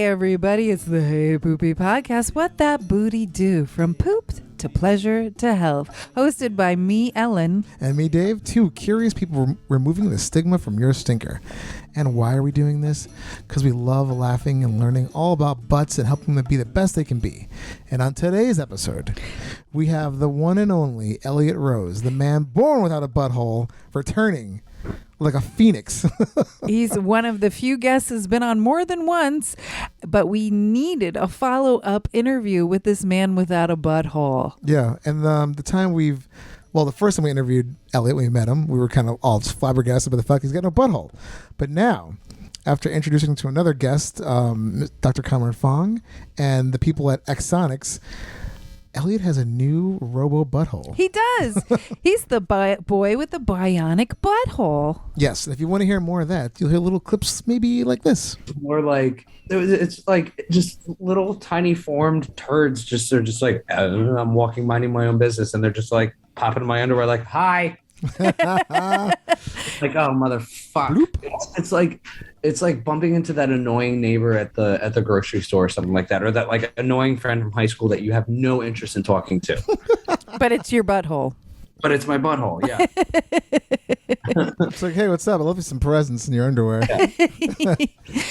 Hey everybody, it's the Hey Poopy podcast. What that booty do? From poop to pleasure to health. Hosted by me, Ellen. And me, Dave. Two curious people removing the stigma from your stinker. And why are we doing this? Because we love laughing and learning all about butts and helping them be the best they can be. And on today's episode, we have the one and only Elliot Rose, the man born without a butthole, returning like a phoenix. He's one of the few guests who's been on more than once, but we needed a follow-up interview with this man without a butthole. Yeah, and the first time we interviewed Elliot, when we met him, we were kind of all flabbergasted by the fact he's got no butthole. But now, after introducing him to another guest, Dr. Carmen Fong, and the people at Axonics, Elliot has a new robo-butthole. He does. He's the boy with the bionic butthole. Yes, if you want to hear more of that, you'll hear little clips maybe like this. More like, it's like just little tiny formed turds. They're just like, I'm walking, minding my own business, and they're just like popping in my underwear like, hi. Like, oh, motherfucker. It's like bumping into that annoying neighbor at the grocery store or something like that, or that like annoying friend from high school that you have no interest in talking to. But it's your butthole. But it's my butthole, yeah. It's like, hey, what's up? I love you some presents in your underwear that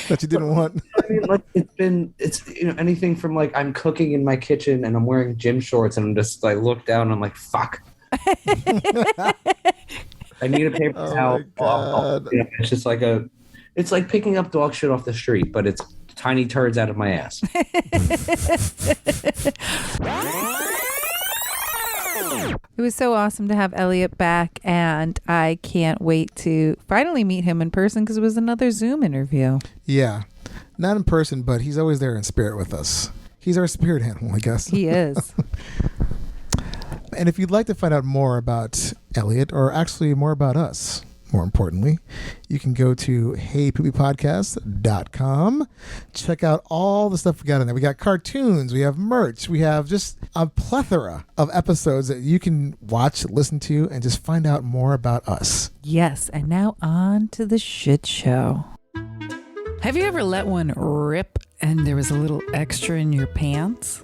you didn't want. I mean, like it's anything from like I'm cooking in my kitchen and I'm wearing gym shorts and I'm just like look down and I'm like, fuck. I need a paper towel. It's just like it's like picking up dog shit off the street, but it's tiny turds out of my ass. It was so awesome to have Elliot back, and I can't wait to finally meet him in person because it was another Zoom interview. Yeah, not in person, but he's always there in spirit with us. He's our spirit animal, I guess. He is. And if you'd like to find out more about Elliot, or actually more about us, more importantly, you can go to heypoopypodcast.com. Check out all the stuff we got in there. We got cartoons, we have merch, we have just a plethora of episodes that you can watch, listen to, and just find out more about us. Yes, and now on to the shit show. Have you ever let one rip and there was a little extra in your pants?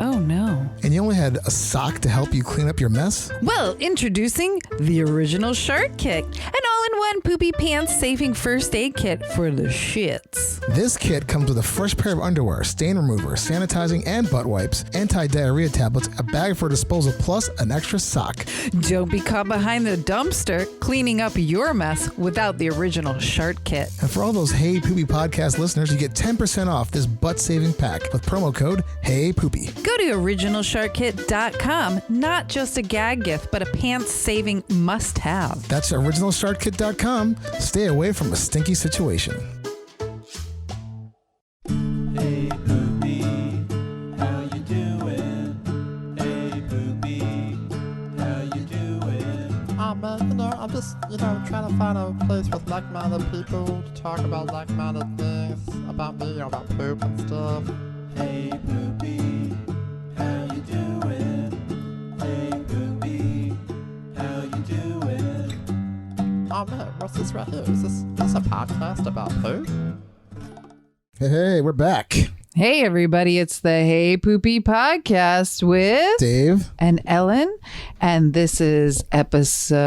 Oh no. And you only had a sock to help you clean up your mess? Well, introducing the Original Shark Kit, an all-in-one poopy pants saving first aid kit for the shits. This kit comes with a fresh pair of underwear, stain remover, sanitizing and butt wipes, anti-diarrhea tablets, a bag for disposal, plus an extra sock. Don't be caught behind the dumpster cleaning up your mess without the Original Shark Kit. And for all those Hey Poopy podcast listeners, you get 10% off this butt-saving pack with promo code HeyPoopy. Go to originalsharkkit.com. Not just a gag gift, but a pants-saving must-have. That's originalsharkkit.com. Stay away from a stinky situation. Hey Poopy, how you doing? Hey Poopy, how you doing? I'm just, trying to find a place with like-minded people to talk about like-minded things about me, about poop and stuff. Hey Poopy, how you doing? Hey Poopy, how you doing? Oh man, what's this right here? Is this a podcast about poop? Hey, we're back. Hey everybody, it's the Hey Poopy podcast with Dave and Ellen, and this is episode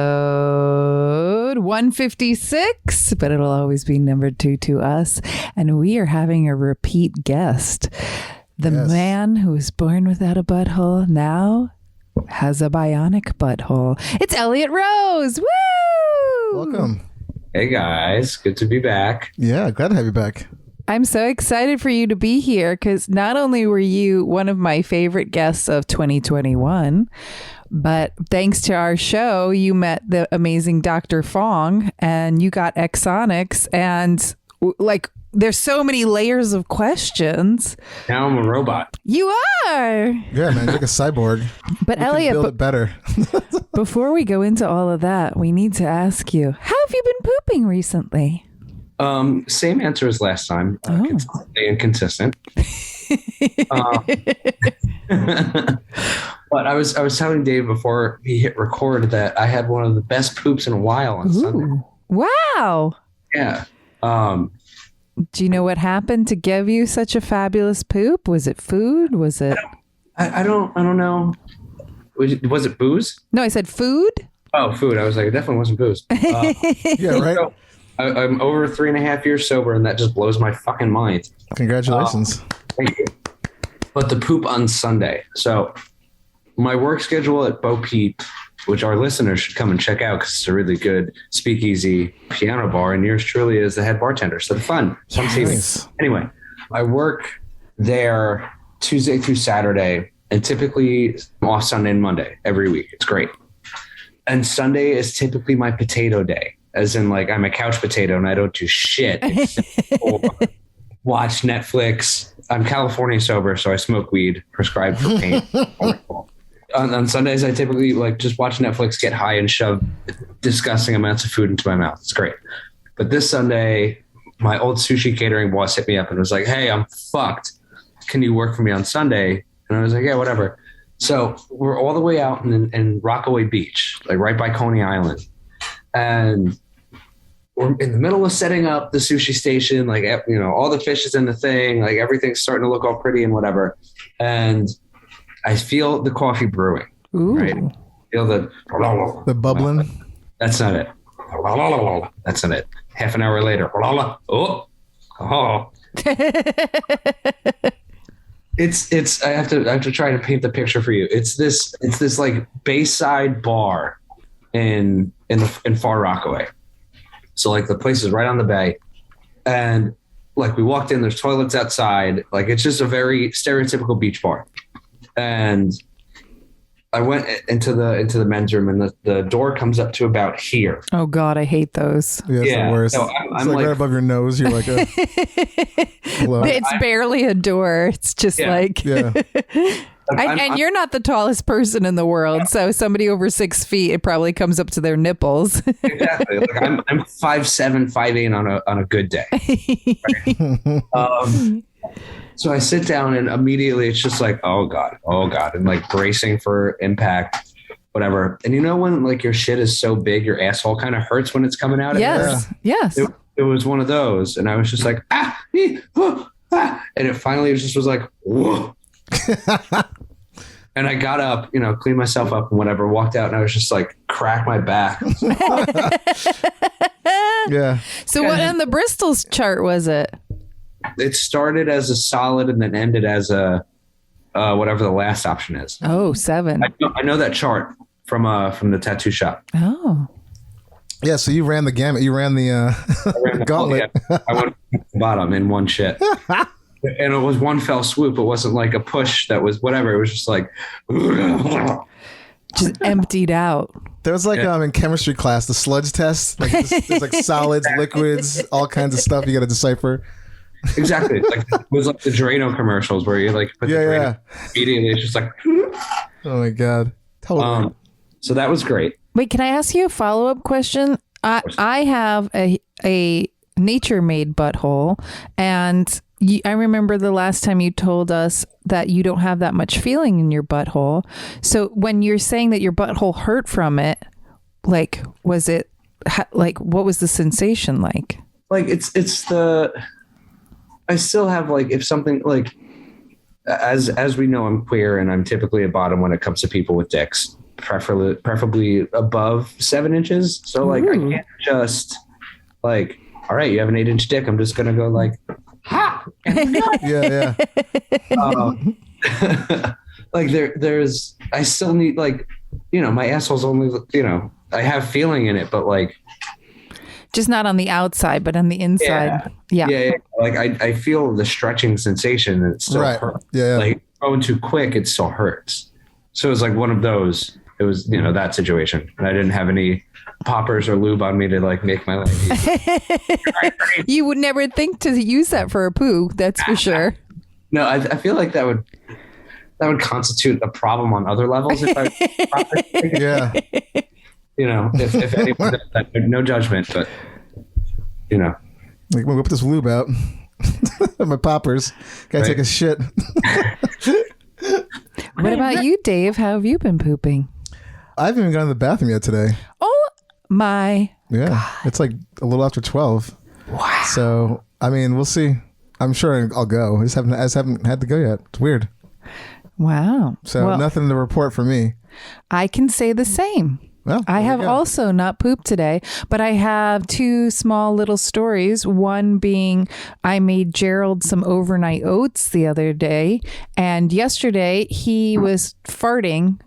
156, but it'll always be number 2 to us, and we are having a repeat guest. The man who was born without a butthole now has a bionic butthole. It's Elliot Rose. Woo! Welcome. Hey guys, good to be back. Yeah, glad to have you back. I'm so excited for you to be here because not only were you one of my favorite guests of 2021, but thanks to our show, you met the amazing Dr. Fong and you got Axonics, and like there's so many layers of questions. Now I'm a robot. You are. Yeah, man, you're like a cyborg. But we Elliot, build it better. before we go into all of that, we need to ask you, how have you been pooping recently? Same answer as last time. Consistently inconsistent. But I was telling Dave before he hit record that I had one of the best poops in a while on Sunday. Wow. Yeah. Do you know what happened to give you such a fabulous poop? Was it food? Was it? I don't know. Was it booze? No, I said food. Oh, food. I was like, it definitely wasn't booze. Yeah, right. So, I'm over 3.5 years sober, and that just blows my fucking mind. Congratulations. Thank you. But the poop on Sunday. So my work schedule at Peep, which our listeners should come and check out because it's a really good speakeasy piano bar, and yours truly is the head bartender. So the fun. So Nice. anyway, I work there Tuesday through Saturday, and typically I'm off Sunday and Monday every week. It's great. And Sunday is typically my potato day, as in like I'm a couch potato and I don't do shit except for watch Netflix. I'm California sober, so I smoke weed prescribed for pain. On Sundays, I typically like just watch Netflix, get high, and shove disgusting amounts of food into my mouth. It's great. But this Sunday, my old sushi catering boss hit me up and was like, "Hey, I'm fucked. Can you work for me on Sunday?" And I was like, "Yeah, whatever." So we're all the way out in Rockaway Beach, like right by Coney Island. And we're in the middle of setting up the sushi station. Like, you know, all the fish is in the thing. Like everything's starting to look all pretty and whatever. And I feel the coffee brewing. Ooh. Right? Feel The bubbling. That's not it. That's not it. Half an hour later. Oh. It's I have to try to paint the picture for you. It's this like Bayside bar in Far Rockaway. So like the place is right on the bay, and like we walked in, there's toilets outside. Like it's just a very stereotypical beach bar. And I went into the men's room, and the door comes up to about here. Oh God, I hate those. Yeah, it's the worst. So it's like right above your nose. You're like, hello. It's barely a door. It's just like, Yeah. and you're not the tallest person in the world, so somebody over 6 feet, it probably comes up to their nipples. Exactly. Like I'm 5'7", 5'8" on a good day. Right? So I sit down, and immediately it's just like, oh God, and like bracing for impact, whatever. And you know when like your shit is so big, your asshole kind of hurts when it's coming out. Yes. It was one of those, and I was just like, and it finally just was like, whoa. And I got up, you know, cleaned myself up and whatever, walked out, and I was just like, crack my back. Yeah. So what on the Bristol's chart was it? It started as a solid and then ended as a whatever the last option is. Oh, 7. I know that chart from the tattoo shop. Oh. Yeah, so you ran the gamut. You ran the gauntlet. I went to the bottom in one shit. And it was one fell swoop. It wasn't like a push that was whatever. It was just like Just emptied out. There was like in chemistry class, the sludge test. Like there's like solids, liquids, all kinds of stuff you got to decipher. Exactly. Like it was like the Drano commercials where you like put the Drano immediately. It's just like oh my God. Totally. So that was great. Wait, can I ask you a follow-up question? I have a nature-made butthole, and I remember the last time you told us that you don't have that much feeling in your butthole. So when you're saying that your butthole hurt from it, like, was it like, what was the sensation like? Like I still have like, if something like, as we know, I'm queer and I'm typically a bottom when it comes to people with dicks, preferably above 7 inches. So like, I can't just like, all right, you have an 8-inch dick. I'm just going to go like, ha! Yeah. Like there's, I still need like, you know, my asshole's only, you know, I have feeling in it, but like, just not on the outside, but on the inside. Yeah. Like I feel the stretching sensation and it still hurts. Yeah. Like going too quick, it still hurts. So it was like one of those. It was, you know, that situation. And I didn't have any poppers or lube on me to like make my life easy. You would never think to use that for a poo. That's for sure. No, I feel like that would constitute a problem on other levels. If I, Yeah. You know, if anyone does that, no judgment, but you know, Like, we'll whip this lube out. My poppers. Gotta take a shit. What about you, Dave? How have you been pooping? I haven't even gone to the bathroom yet today. Oh my. Yeah. It's like a little after 12. Wow. So I mean, we'll see. I'm sure I'll go. I just haven't had to go yet. It's weird. Wow. So Well, nothing to report for me. I can say the same. Well, I there have we go. also not pooped today, but I have two small little stories. One being I made Gerald some overnight oats the other day, and yesterday he was farting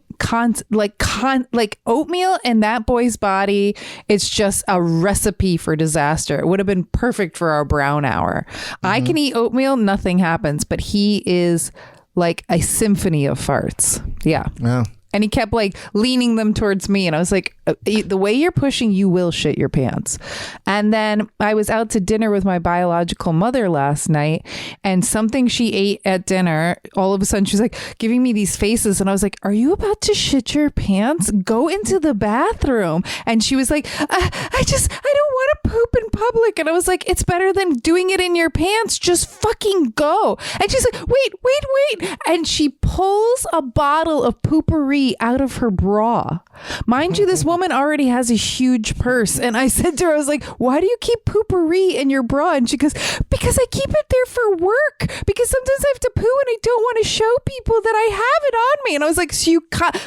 like oatmeal in that boy's body. It's just a recipe for disaster. It would have been perfect for our brown hour. I can eat oatmeal, nothing happens, but he is like a symphony of farts. Yeah. Yeah. And he kept like leaning them towards me. And I was like, the way you're pushing, you will shit your pants. And then I was out to dinner with my biological mother last night, and something she ate at dinner, all of a sudden she's like giving me these faces. And I was like, are you about to shit your pants? Go into the bathroom. And she was like, I don't want to poop in public. And I was like, it's better than doing it in your pants. Just fucking go. And she's like, wait. And she pulls a bottle of poopery out of her bra. Mind you, this woman already has a huge purse. And I said to her, I was like, why do you keep poopery in your bra? And she goes, because I keep it there for work. Because sometimes I have to poo and I don't want to show people that I have it on me. And I was like, so you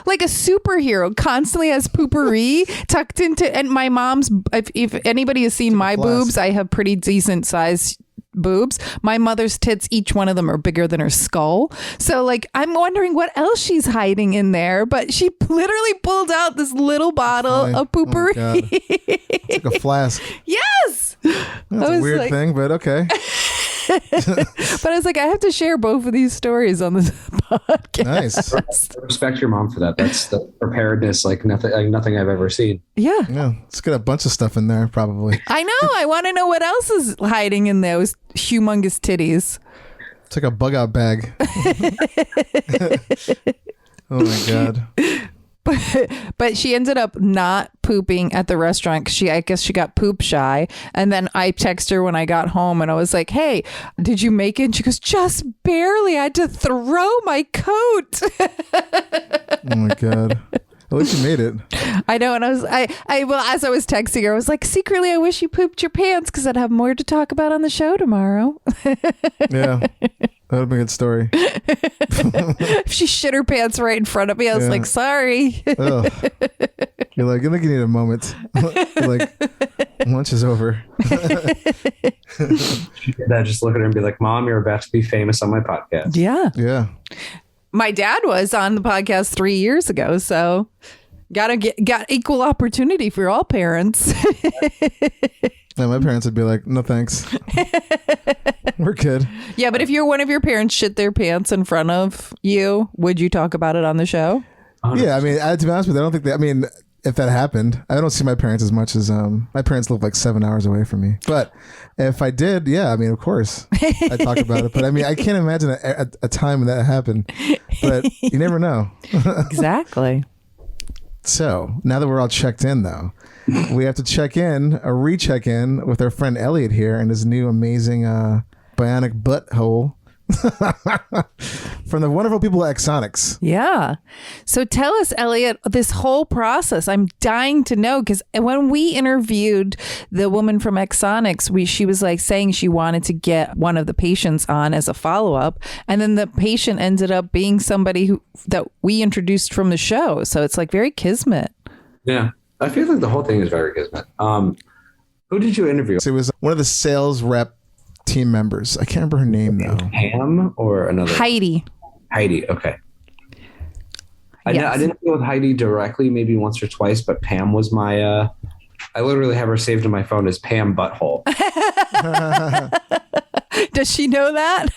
like a superhero constantly has poopery tucked into. And my mom's, if anybody has seen my boobs, I have pretty decent size boobs. My mother's tits, each one of them are bigger than her skull. So like, I'm wondering what else she's hiding in there, but she literally pulled out this little bottle of poopery. Oh, it's like a flask. Yes. That's a weird thing, but okay. But I was like, I have to share both of these stories on this podcast. Nice. I respect your mom for that. That's the preparedness, like nothing I've ever seen. Yeah. Yeah. It's got a bunch of stuff in there, probably. I know. I want to know what else is hiding in those humongous titties. It's like a bug out bag. Oh my God. But she ended up not pooping at the restaurant because I guess she got poop shy. And then I texted her when I got home and I was like, hey, did you make it? And she goes, just barely. I had to throw my coat. Oh my God. At least you made it. I know. And well, as I was texting her, I was like, secretly, I wish you pooped your pants because I'd have more to talk about on the show tomorrow. Yeah. That would be a good story. If she shit her pants right in front of me, I was like, sorry. Ugh. You're like, I think you need a moment. Like, lunch is over. Dad just look at her and be like, Mom, you're about to be famous on my podcast. Yeah. Yeah. My dad was on the podcast 3 years ago, so got equal opportunity for all parents. Yeah, my parents would be like, no thanks. We're good. Yeah, but if one of your parents shit their pants in front of you, would you talk about it on the show? Yeah, I mean, to be honest with you, I don't think that, I mean, if that happened, I don't see my parents as much as, my parents live like 7 hours away from me. But if I did, yeah, I mean, of course, I'd talk about it. But I mean, I can't imagine a time when that happened. But you never know. Exactly. So now that we're all checked in, though, we have to recheck in with our friend Elliot here and his new amazing Bionic Butthole from the wonderful people at Axonics. Yeah. So tell us, Elliot, this whole process. I'm dying to know, because when we interviewed the woman from Axonics, she was like saying she wanted to get one of the patients on as a follow-up. And then the patient ended up being somebody that we introduced from the show. So it's like very kismet. Yeah. I feel like the whole thing is very kismet. Who did you interview? So it was one of the sales rep team members. I can't remember her name though. Pam or another? Heidi. Okay. Yes. I didn't deal with Heidi directly, maybe once or twice, but Pam was my. I literally have her saved in my phone as Pam Butthole. Does she know that?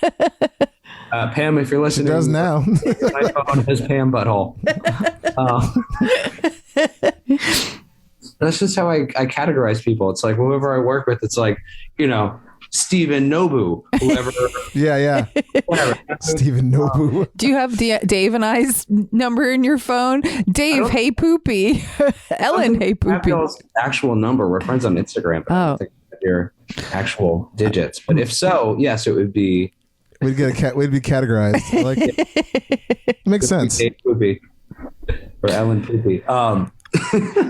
Pam, if you're listening, She does now. my phone is Pam Butthole. That's just how I categorize people. It's like whoever I work with, it's like, Stephen Nobu, whoever. Yeah. Whatever. Stephen Nobu. Do you have Dave and I's number in your phone? Dave, hey Poopy. Ellen, hey Poopy. Abdel's actual number. We're friends on Instagram, but I don't think I have your actual digits. But if so, yes, it would be. We'd be categorized. I like it. Makes sense. Dave Poopy or Ellen Poopy.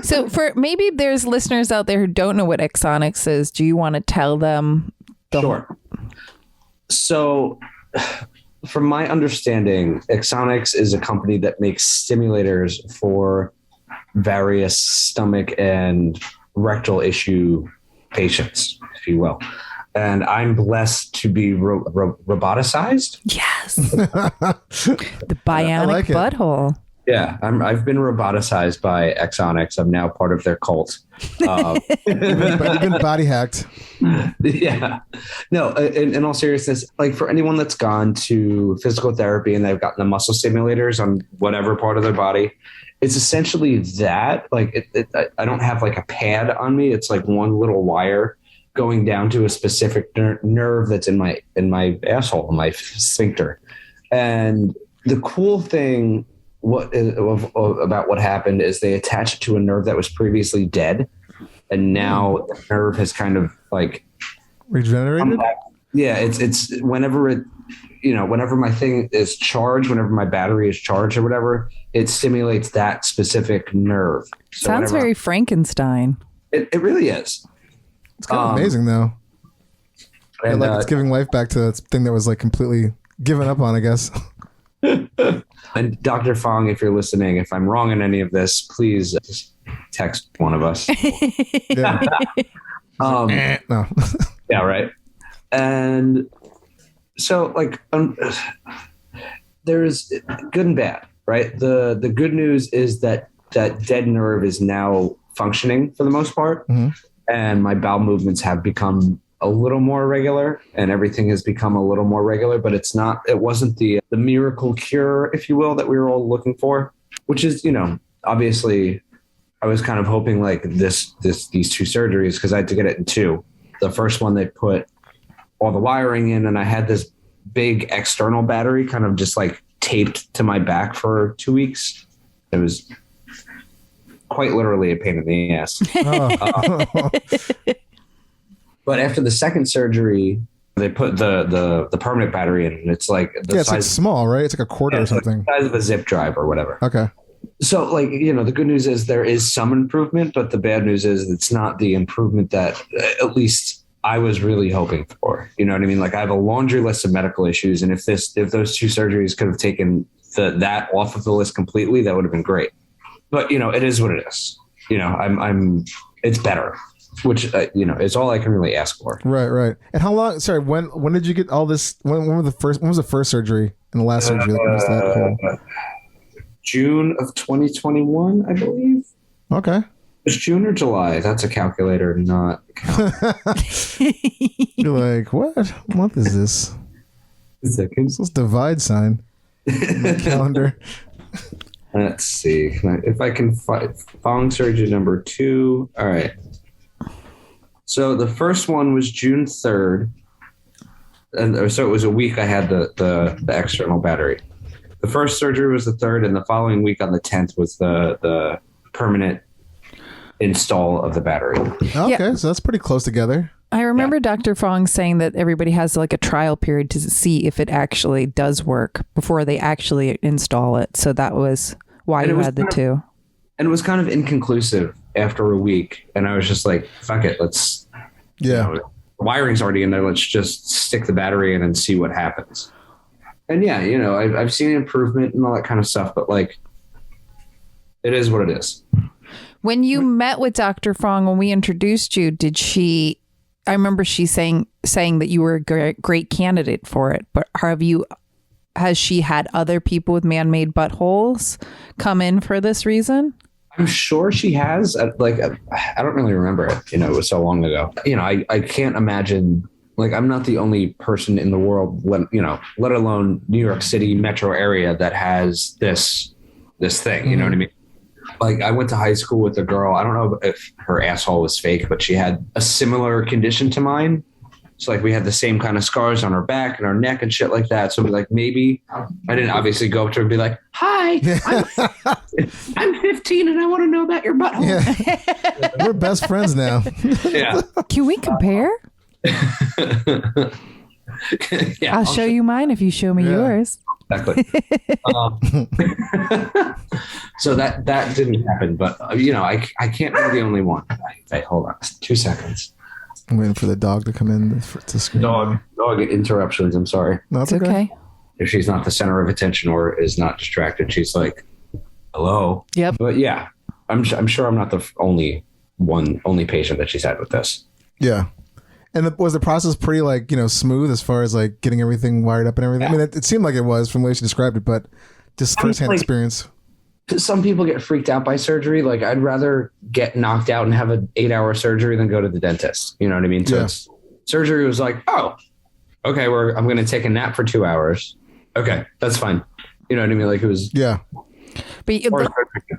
So maybe there's listeners out there who don't know what Axonics is. Do you want to tell them Sure. So, from my understanding, Axonics is a company that makes stimulators for various stomach and rectal issue patients, if you will. And I'm blessed to be roboticized. Yes. The bionic like it. butthole. Yeah, I've been roboticized by Axonics. I'm now part of their cult. You've been body hacked. Yeah. No, in all seriousness, like for anyone that's gone to physical therapy and they've gotten the muscle stimulators on whatever part of their body, it's essentially that. Like I don't have like a pad on me. It's like one little wire going down to a specific nerve that's in my asshole, in my sphincter. And the cool thing about what happened is they attached it to a nerve that was previously dead, and now the nerve has kind of like Regenerated? Yeah, it's whenever my thing is charged, whenever my battery is charged or whatever, it stimulates that specific nerve. So Sounds very Frankenstein. It really is. It's kind of amazing, though. And, it's giving life back to that thing that was like completely given up on, I guess. And Dr. Fong, if you're listening, if I'm wrong in any of this, please just text one of us. Yeah. No. Yeah, right. And so, like, there's good and bad, right? The good news is that dead nerve is now functioning for the most part, and my bowel movements have become a little more regular, and everything has become a little more regular. But it wasn't the miracle cure, if you will, that we were all looking for. Which is, obviously, I was kind of hoping like these two surgeries, because I had to get it in two. The first one, they put all the wiring in, and I had this big external battery kind of just like taped to my back for 2 weeks. It was quite literally a pain in the ass. But after the second surgery, they put the permanent battery in, and it's like it's like small, right? It's like a quarter or something. The size of a zip drive or whatever. Okay. So, like, the good news is there is some improvement, but the bad news is it's not the improvement that at least I was really hoping for. You know what I mean? Like, I have a laundry list of medical issues, and if those two surgeries could have taken that off of the list completely, that would have been great. But it is what it is. It's better, which is all I can really ask for. Right. And how long? Sorry, when did you get all this? When was the first surgery and the last surgery? Like, when was that whole? June of 2021, I believe. Okay. It's June or July. That's a calculator, not a calculator. You're like, what month is this? It's this divide sign in my calendar. Let's see. If I can find Fong surgery number 2. All right. So the first one was June 3rd. And so it was a week I had the external battery. The first surgery was the 3rd, and the following week on the 10th was the permanent install of the battery. Okay, so that's pretty close together. I remember Dr. Fong saying that everybody has like a trial period to see if it actually does work before they actually install it. So that was why you had the two. And it was kind of inconclusive after a week. And I was just like, fuck it. Let's, the wiring's already in there. Let's just stick the battery in and see what happens. And yeah, I've seen improvement and all that kind of stuff, but like, it is what it is. When you met with Dr. Fong, when we introduced you, I remember she saying that you were a great candidate for it, but has she had other people with man-made buttholes come in for this reason? I'm sure she has. I don't really remember it. It was so long ago. I can't imagine. Like, I'm not the only person in the world, let alone New York City metro area that has this thing. You know what I mean? Like, I went to high school with a girl. I don't know if her asshole was fake, but she had a similar condition to mine. So like we had the same kind of scars on our back and our neck and shit like that. So maybe I didn't obviously go up to her and be like, hi, I'm 15 and I want to know about your butthole. Yeah. We're best friends now. Yeah. Can we compare? Yeah, I'll show you mine if you show me yours. Exactly. So that didn't happen, but I can't be the only one. Hold on 2 seconds. I'm waiting for the dog to come in to scream. Dog interruptions. I'm sorry. No, It's okay. If she's not the center of attention or is not distracted, she's like, hello. Yep. But yeah, I'm sure I'm not the only patient that she's had with this. Yeah. And was the process pretty like, smooth as far as like getting everything wired up and everything? Yeah. I mean, it seemed like it was from the way she described it, but just firsthand experience. Some people get freaked out by surgery. Like I'd rather get knocked out and have an 8-hour surgery than go to the dentist. You know what I mean? So surgery was like, oh, okay, I'm going to take a nap for 2 hours. Okay, that's fine. You know what I mean? Like it was. Yeah. But It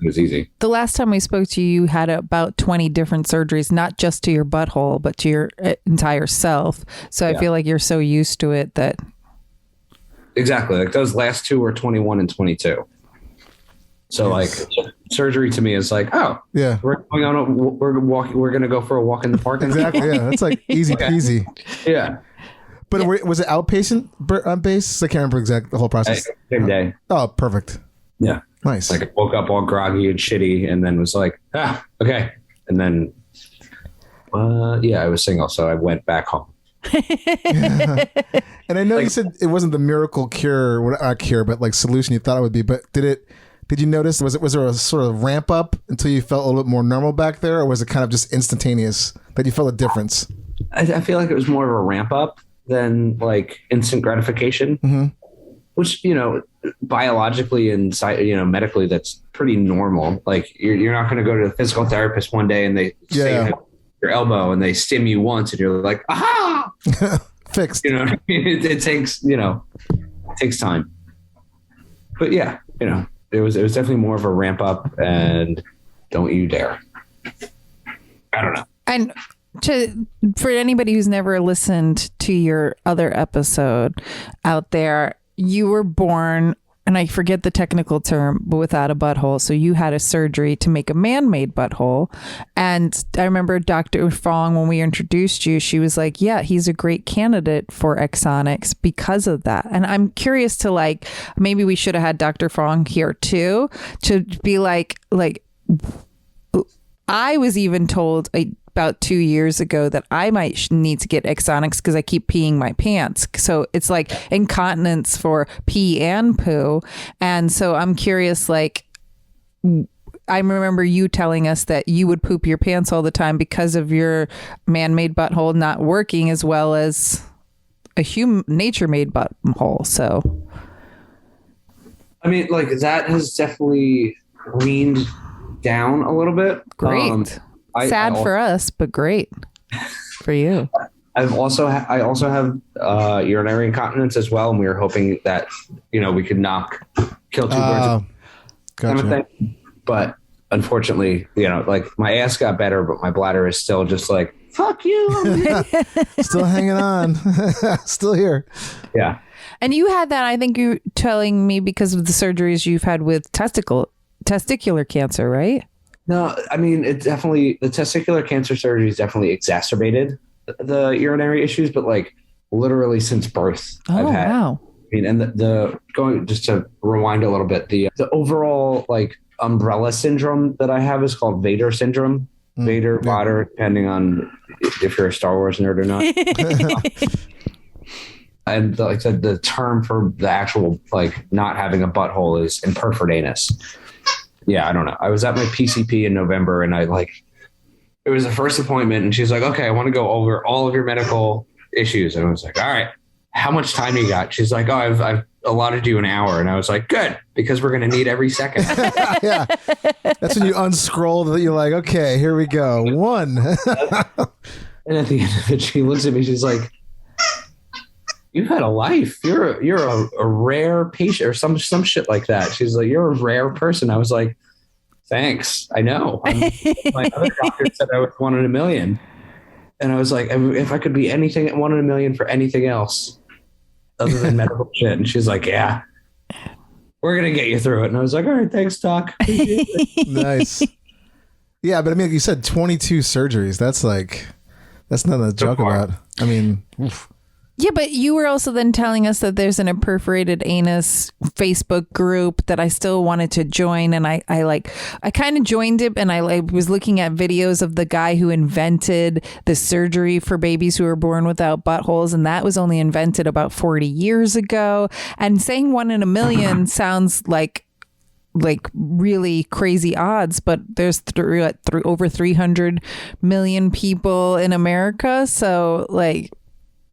was easy. the last time we spoke to you, you had about 20 different surgeries, not just to your butthole, but to your entire self. So I feel like you're so used to it that. Exactly. Like those last two were 21 and 22. So like surgery to me is like, oh yeah, we're going to go for a walk in the park. Exactly. Yeah. That's like easy peasy. Yeah. But was it outpatient based? I can't remember exactly the whole process. Same day. Oh, perfect. Yeah. Nice. Like I woke up all groggy and shitty and then was like, okay. And then, I was single. So I went back home. Yeah. And I know you said it wasn't the miracle cure, not cure, but like solution you thought it would be. But did you notice, was there a sort of ramp up until you felt a little bit more normal back there? Or was it kind of just instantaneous that you felt a difference? I feel like it was more of a ramp up than like instant gratification, which, biologically and medically, that's pretty normal. Like you're not going to go to the physical therapist one day and they say you have your elbow and they stim you once and you're like, aha, fixed. You know what I mean? It takes time. But yeah, it was definitely more of a ramp up and don't you dare. I don't know. And for anybody who's never listened to your other episode out there, you were born, and I forget the technical term, but without a butthole. So you had a surgery to make a man-made butthole. And I remember Dr. Fong, when we introduced you, she was like, yeah, he's a great candidate for Axonics because of that. And I'm curious to maybe we should have had Dr. Fong here too, to be like, I was even told about 2 years ago that I might need to get Axonics because I keep peeing my pants. So it's like incontinence for pee and poo. And so I'm curious, I remember you telling us that you would poop your pants all the time because of your man-made butthole not working as well as a nature-made butthole. So, I mean, that has definitely weaned down a little bit. Great. Sad for us, but great for you. I also have urinary incontinence as well, and we were hoping that we could kill two birds kind of thing. But unfortunately, my ass got better, but my bladder is still just like fuck you. Still hanging on, still here. Yeah. And you had that, I think you were telling me, because of the surgeries you've had with testicular cancer, right? No, I mean, the testicular cancer surgery has definitely exacerbated the urinary issues, but literally since birth, I've had. Wow. I mean, and the going, just to rewind a little bit, the overall umbrella syndrome that I have is called Vader syndrome. Vader, Vader, depending on if you're a Star Wars nerd or not. And like I said, the term for the actual not having a butthole is imperfect anus. Yeah, I don't know. I was at my PCP in November, and it was the first appointment, and she's like, okay, I want to go over all of your medical issues. And I was like, all right, how much time you got? She's like, oh, I've allotted you an hour. And I was like, good, because we're going to need every second. Yeah. That's when you unscroll that you're like, okay, here we go. One. And at the end of it, she looks at me, she's like, you've had a life. You're a rare patient or some shit like that. She's like, you're a rare person. I was like, thanks. I know. My other doctor said I was 1 in a million. And I was like, if I could be anything, 1 in a million for anything else other than medical shit. And she's like, yeah, we're going to get you through it. And I was like, all right, thanks, doc. Nice. Yeah. But I mean, like you said, 22 surgeries. That's nothing to joke about. I mean, oof. Yeah, but you were also then telling us that there's an imperforated anus Facebook group that I still wanted to join, and I kind of joined it, and I was looking at videos of the guy who invented the surgery for babies who are born without buttholes, and that was only invented about 40 years ago. And saying 1 in a million sounds like really crazy odds, but there's over 300 million people in America, so like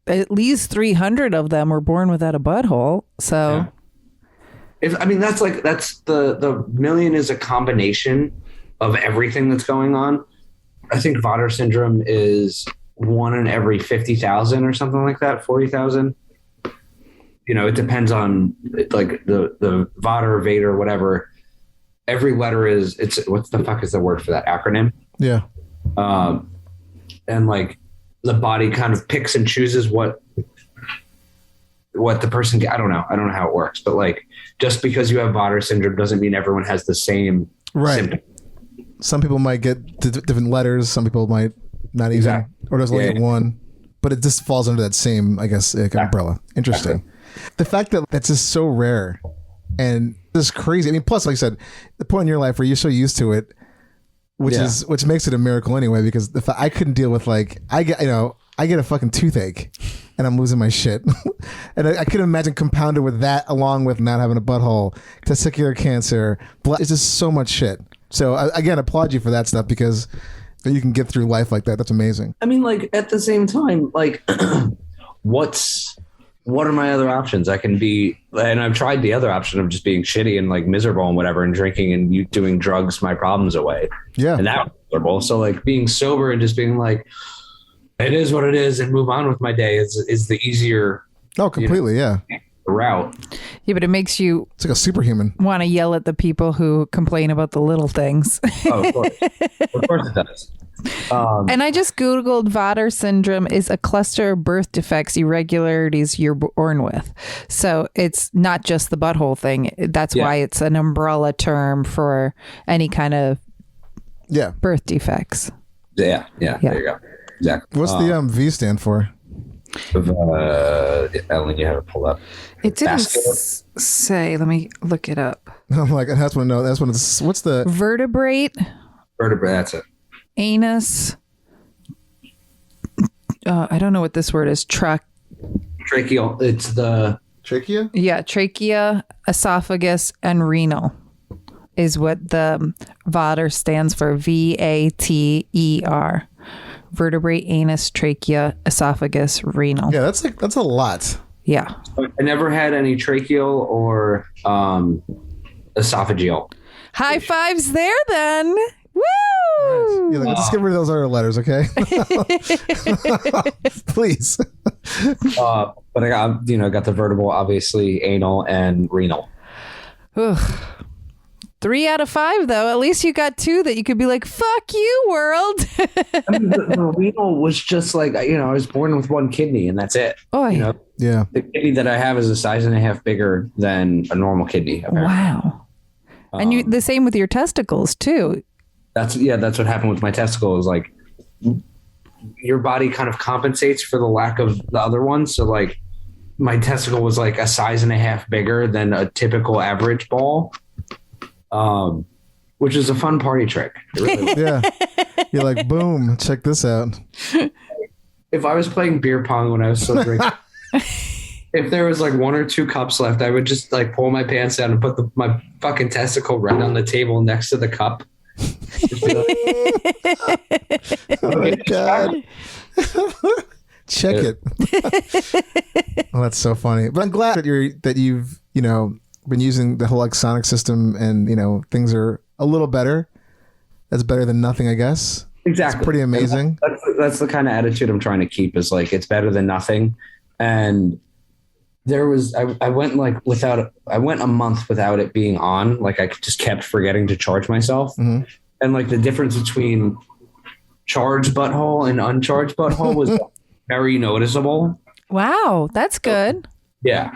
at least 300 of them were born without a butthole. So that's the million is a combination of everything that's going on. I think Vater syndrome is 1 in every 50,000 or something like that, 40,000. It depends on like the Vater, Vader, whatever. Every letter what the fuck is the word for that acronym? Yeah. And like the body kind of picks and chooses what the person, I don't know how it works, but like just because you have Vater syndrome doesn't mean everyone has the same symptom. Some people might get different letters. Some people might not even, exactly. Or doesn't get one, but it just falls under that same, I guess, umbrella. Interesting. Exactly. The fact that that's just so rare and this is crazy. I mean, plus, like I said, the point in your life where you're so used to it, which makes it a miracle anyway, because I couldn't deal with like, I get a fucking toothache and I'm losing my shit. And I couldn't imagine compounded with that along with not having a butthole, testicular cancer, it's just so much shit. So again, applaud you for that stuff because you can get through life like that. That's amazing. I mean, like at the same time, like what are my other options? I can be, and I've tried the other option of just being shitty and like miserable and whatever and drinking and you doing drugs, my problems away. Yeah. And that was miserable. So like being sober and just being like, it is what it is and move on with my day is the easier. Oh, completely. Route. Yeah, but it makes you. It's like a superhuman. Want to yell at the people who complain about the little things. Oh, of course. Of course it does. And I just Googled Vater syndrome is a cluster of birth defects, irregularities you're born with. So it's not just the butthole thing. That's why it's an umbrella term for any kind of birth defects. Yeah. There you go. Exactly. What's the V stand for? Ellen, you have it pulled up. It didn't say. Let me look it up. I'm like, that's one. No, that's one. What's the vertebrate? Vertebrate. That's it. Anus. I don't know what this word is. Tracheal. It's the trachea. Yeah, trachea, esophagus, and renal is what the Vater stands for. VATER. Vertebrate, anus, trachea, esophagus, renal. Yeah, that's a lot. Yeah. I never had any tracheal or esophageal. High fives there then. Woo! Nice. Like, let's get rid of those other letters, okay? Please. But I got the vertebral, obviously, anal, and renal. Ugh. 3 out of 5, though. At least you got 2 that you could be like, fuck you, world. I mean, the renal was just like, I was born with 1 kidney and that's it. Oh, yeah. The kidney that I have is a size and a half bigger than a normal kidney. Apparently. Wow. And you the same with your testicles, too. That's what happened with my testicles. Like, your body kind of compensates for the lack of the other ones. So, like, my testicle was like a size and a half bigger than a typical average ball. Which is a fun party trick. It really was. Yeah. You're like, boom, check this out. If I was playing beer pong when I was still drinking, if there was like 1 or 2 cups left, I would just like pull my pants down and put my fucking testicle right on the table next to the cup. Oh my God. Check it. Oh, that's so funny. But I'm glad that you've been using the whole Axonics system and things are a little better. That's better than nothing, I guess. Exactly. It's pretty amazing. That's the kind of attitude I'm trying to keep, is like, it's better than nothing. And there was, I went a month without it being on. Like, I just kept forgetting to charge myself. Mm-hmm. And like the difference between charged butthole and uncharged butthole was very noticeable. Wow. That's good. Yeah.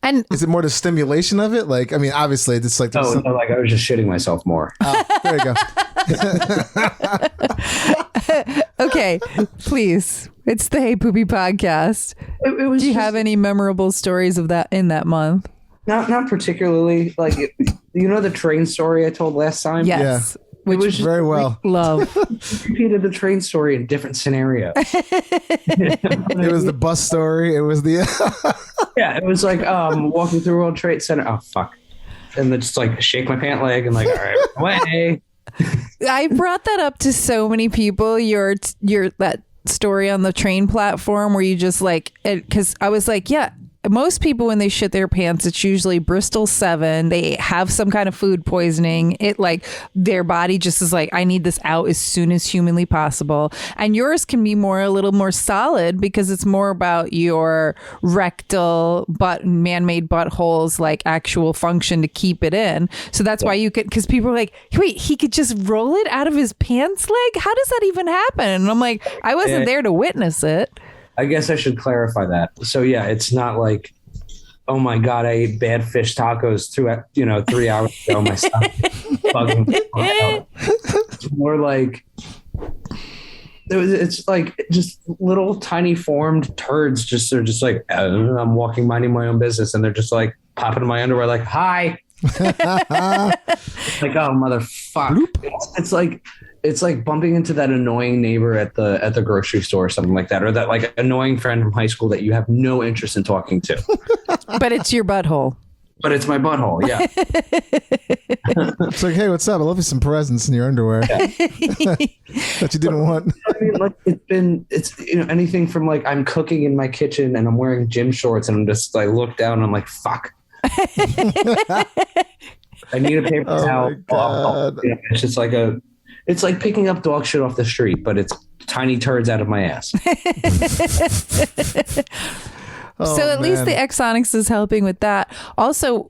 And is it more the stimulation of it? Like, I mean, obviously it's like, no, like I was just shitting myself more. Oh, there you go. Okay, please. It's the Hey Poopy podcast. It was Do you just- have any memorable stories of that in that month? Not particularly. Like, the train story I told last time? Yes. It was just Very well. Love. repeated the train story in different scenarios. It was the bus story. It was the Yeah, it was like walking through World Trade Center. Oh, fuck. And then just like shake my pant leg and like, all right, away. I brought that up to so many people. Your that story on the train platform where you just like, because I was like, yeah. Most people, when they shit their pants, it's usually Bristol 7. They have some kind of food poisoning. It like their body just is like, I need this out as soon as humanly possible. And yours can be a little more solid because it's more about your rectal man-made buttholes, like actual function to keep it in. So that's why you could, because people are like, wait, he could just roll it out of his pants leg? How does that even happen? And I'm like, I wasn't there to witness it. I guess I should clarify that. So yeah, it's not like, oh my God, I ate bad fish tacos 3 hours ago. My stomach bugging me out. It's more like it's like just little tiny formed turds. They're just like, I'm walking, minding my own business, and they're just like popping in my underwear, like, hi. Like, oh motherfucker. It's like bumping into that annoying neighbor at the grocery store or something like that, or that like annoying friend from high school that you have no interest in talking to. But it's your butthole. But it's my butthole, yeah. It's like, hey, what's up? I love you some presents in your underwear that you didn't want. I mean, like it's anything from like I'm cooking in my kitchen and I'm wearing gym shorts and I'm just like look down and I'm like, fuck. I need a paper towel. My God. It's just like it's like picking up dog shit off the street, but it's tiny turds out of my ass. So at least man. the Axonics is helping with that. Also,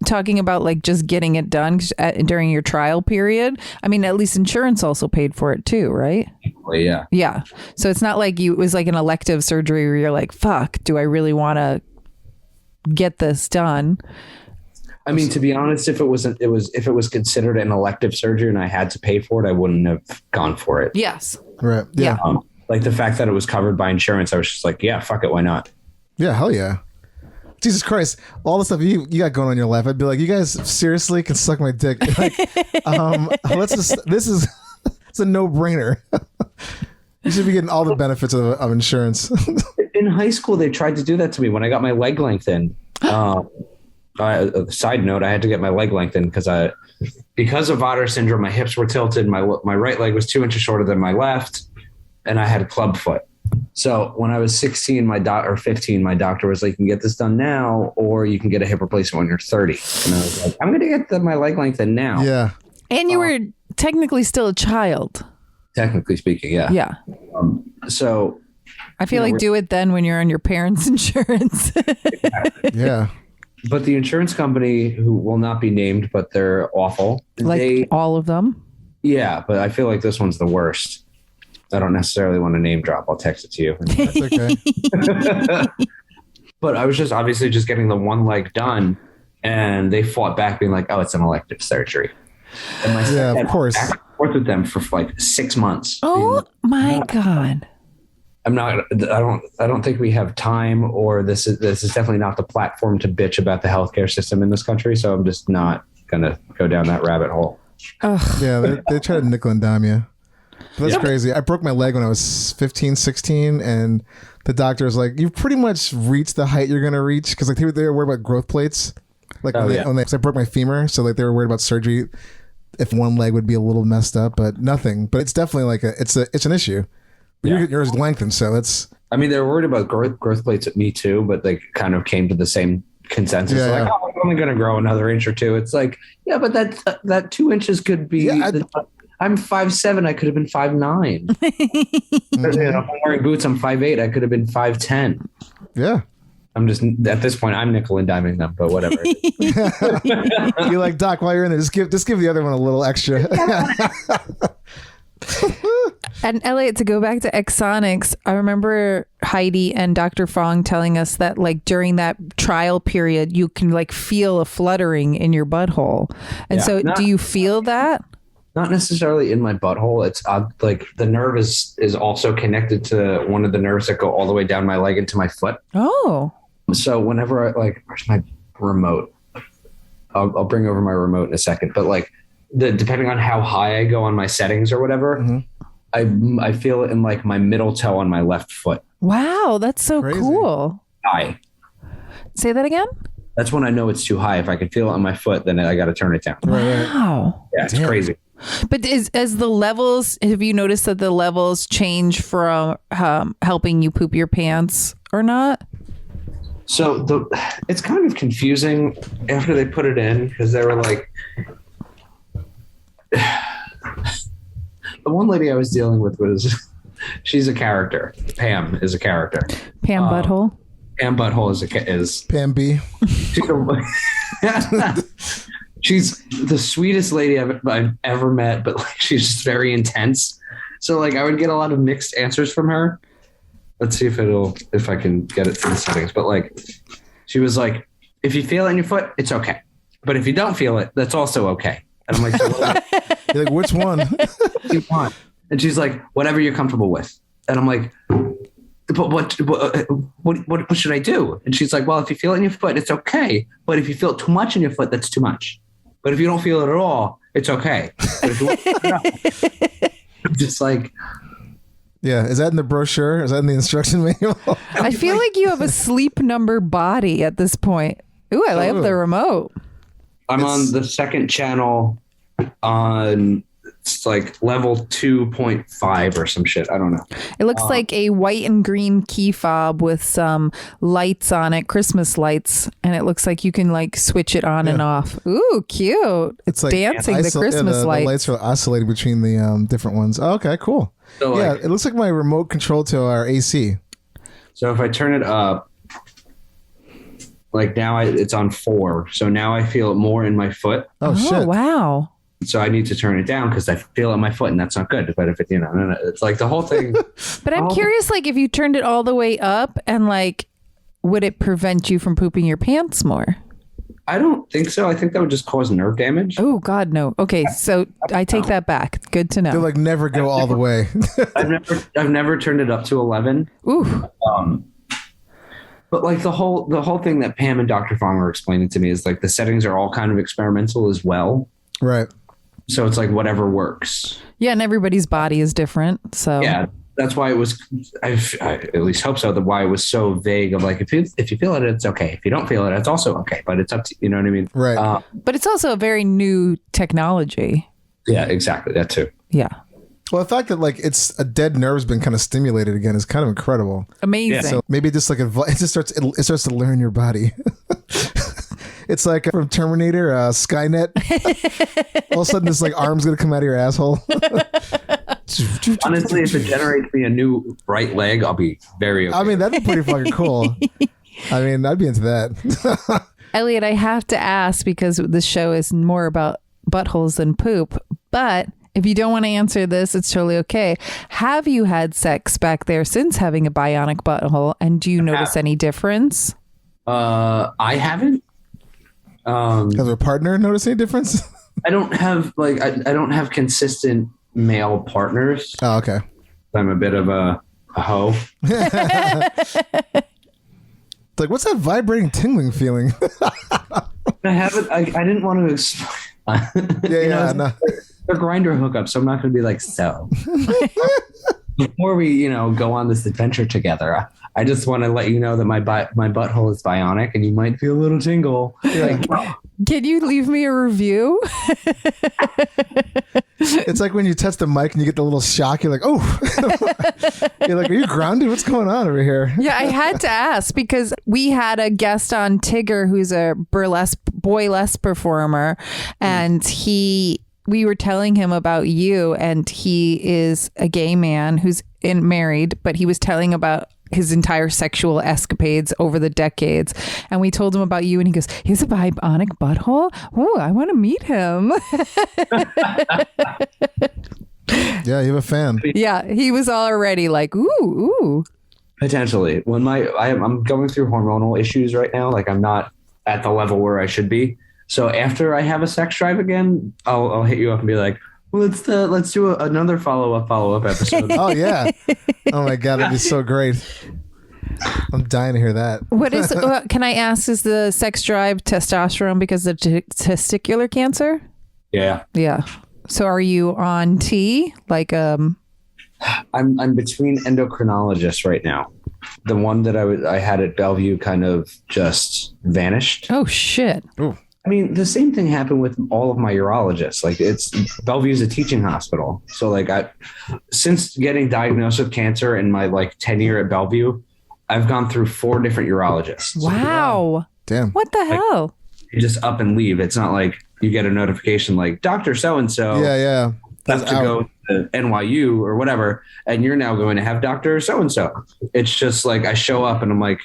talking about like just getting it done during your trial period. I mean, at least insurance also paid for it too, right? Well, yeah. Yeah. So it's not like it was like an elective surgery where you're like, fuck, do I really want to get this done? I mean, to be honest, if it was considered an elective surgery and I had to pay for it, I wouldn't have gone for it. Yes. Right. Yeah. Like the fact that it was covered by insurance, I was just like, yeah, fuck it, why not? Yeah. Hell yeah. Jesus Christ. All the stuff you got going on in your life. I'd be like, you guys seriously can suck my dick. Like, it's a no-brainer. You should be getting all the benefits of insurance. In high school, they tried to do that to me when I got my leg lengthened. Side note, I had to get my leg lengthened because of Otter syndrome, my hips were tilted. My right leg was 2 inches shorter than my left, and I had a club foot. So when I was 16, 15, my doctor was like, you can get this done now, or you can get a hip replacement when you're 30. And I was like, I'm going to get my leg lengthened now. Yeah. And you were technically still a child. Technically speaking, yeah. Yeah. So I feel like do it then when you're on your parents' insurance. Yeah. But the insurance company, who will not be named, but they're awful. Like all of them? Yeah, but I feel like this one's the worst. I don't necessarily want to name drop. I'll text it to you. That's okay. But I was just obviously just getting the one leg done, and they fought back being like, oh, it's an elective surgery. And my Yeah, of course. back and forth with them for like 6 months. Oh my God. I don't think we have time, or this is definitely not the platform to bitch about the healthcare system in this country. So I'm just not going to go down that rabbit hole. Yeah, they try to nickel and dime you. But that's crazy. I broke my leg when I was 15, 16, and the doctor was like, you've pretty much reached the height you're going to reach. Because like they were worried about growth plates. Like so I broke my femur, so like they were worried about surgery if one leg would be a little messed up, but nothing. But it's definitely like it's an issue. You're getting yours lengthened, so that's. I mean, they were worried about growth plates at me too, but they kind of came to the same consensus. Yeah, like, oh, I'm only going to grow another inch or two. It's like, yeah, but that 2 inches could be. Yeah, I'm 5'7". I could have been 5'9". If I'm wearing boots, I'm 5'8". I could have been 5'10". Yeah. I'm just at this point, I'm nickel and diming them, but whatever. You're like, Doc, while you're in there, just give the other one a little extra. And Elliot, to go back to Axonics, I remember Heidi and Dr. Fong telling us that like during that trial period, you can like feel a fluttering in your butthole. And do you feel that? Not necessarily in my butthole. It's like the nerve is also connected to one of the nerves that go all the way down my leg into my foot. Oh. So whenever I like, where's my remote? I'll bring over my remote in a second. But like, depending on how high I go on my settings or whatever, I feel it in like my middle toe on my left foot. Wow, that's so Crazy. cool. High. Say that again? That's when I know it's too high. If I can feel it on my foot, then I got to turn it down. Wow. Yeah, it's Damn. crazy. But as the levels, have you noticed that the levels change from helping you poop your pants or not? So it's kind of confusing after they put it in because they were like, the one lady I was dealing with she's a character. Pam is a character. Pam Butthole? Pam Butthole is Pam B. She's the sweetest lady I've ever met, but like she's just very intense. So like I would get a lot of mixed answers from her. Let's see if I can get it to the settings. But like she was like, if you feel it in your foot, it's okay. But if you don't feel it, that's also okay. And I'm like, so You're like, which one? what do you want? And she's like, whatever you're comfortable with. And I'm like, but what should I do? And she's like, well, if you feel it in your foot, it's okay. But if you feel too much in your foot, that's too much. But if you don't feel it at all, it's okay. But if you want, I'm just like, Yeah, is that in the brochure? Is that in the instruction manual? I feel like you have a sleep number body at this point. Ooh, I love the remote. I'm on the second channel on it's like level 2.5 or some shit. I don't know. It looks like a white and green key fob with some lights on it, Christmas lights, and it looks like you can like switch it on and off. Ooh, cute. It's like dancing the Christmas the lights. The lights are oscillating between the different ones. Oh, okay, cool. So Yeah, like, it looks like my remote control to our AC. so if I turn it up, like now it's on 4. So now I feel it more in my foot. Oh, shit. Wow. So I need to turn it down because I feel it in my foot and that's not good. But if it, it's like the whole thing. But I'm curious, like, if you turned it all the way up and like, would it prevent you from pooping your pants more? I don't think so. I think that would just cause nerve damage. Oh God, no. Okay, so I take that back. Good to know. They're like never go all the way. I've never turned it up to 11. Ooh. But like the whole thing that Pam and Dr. Fong were explaining to me is like the settings are all kind of experimental as well. Right. So it's like whatever works. Yeah, and everybody's body is different. So Yeah, that's why it was. I at least hope so. That why it was so vague of like if you feel it, it's okay. If you don't feel it, it's also okay. But it's up to you know what I mean. Right. But it's also a very new technology. Yeah, exactly. That too. Yeah. Well, the fact that like it's a dead nerve's been kind of stimulated again is kind of incredible. Amazing. So maybe it just like it just starts to learn your body. It's like from Terminator, Skynet. All of a sudden, this like arm's gonna come out of your asshole. Honestly, if it generates me a new right leg, I'll be very okay. I mean, that'd be pretty fucking cool. I mean, I'd be into that. Elliot, I have to ask because this show is more about buttholes than poop. But if you don't want to answer this, it's totally okay. Have you had sex back there since having a bionic butthole? And do you notice any difference? I haven't. Has our partner noticed any difference? I don't have like I don't have consistent male partners. Oh, okay. I'm a bit of a hoe. It's like, what's that vibrating, tingling feeling? I haven't. I didn't want to explain. Yeah, no. They're grinder hookup, so I'm not going to be like so. Before we, go on this adventure together, I just want to let you know that my butthole is bionic, and you might feel a little tingle. Like, Can you leave me a review? It's like when you touch the mic and you get the little shock. You're like, oh. You're like, are you grounded? What's going on over here? Yeah, I had to ask because we had a guest on, Tigger, who's a boylesque performer, and we were telling him about you, and he is a gay man who's married, but he was telling about his entire sexual escapades over the decades. And we told him about you, and he goes, he's a bionic butthole? Oh, I want to meet him. Yeah, you have a fan. Yeah, he was already like, ooh. potentially, when I'm going through hormonal issues right now, like I'm not at the level where I should be. So after I have a sex drive again, I'll hit you up and be like, Well, let's do another follow up episode. Oh yeah. Oh my god, that'd be so great. I'm dying to hear that. What is? Can I ask? Is the sex drive testosterone because of testicular cancer? Yeah, Yeah. So are you on T? Like I'm between endocrinologists right now. The one that I had at Bellevue kind of just vanished. Oh shit. Ooh. I mean, the same thing happened with all of my urologists. Like, Bellevue's a teaching hospital. So like since getting diagnosed with cancer in my like tenure at Bellevue, I've gone through 4 different urologists. Wow. Damn. What the hell? You just up and leave. It's not like you get a notification like Dr. So-and-so Yeah. left to go to NYU or whatever, and you're now going to have Dr. So-and-so. It's just like I show up and I'm like,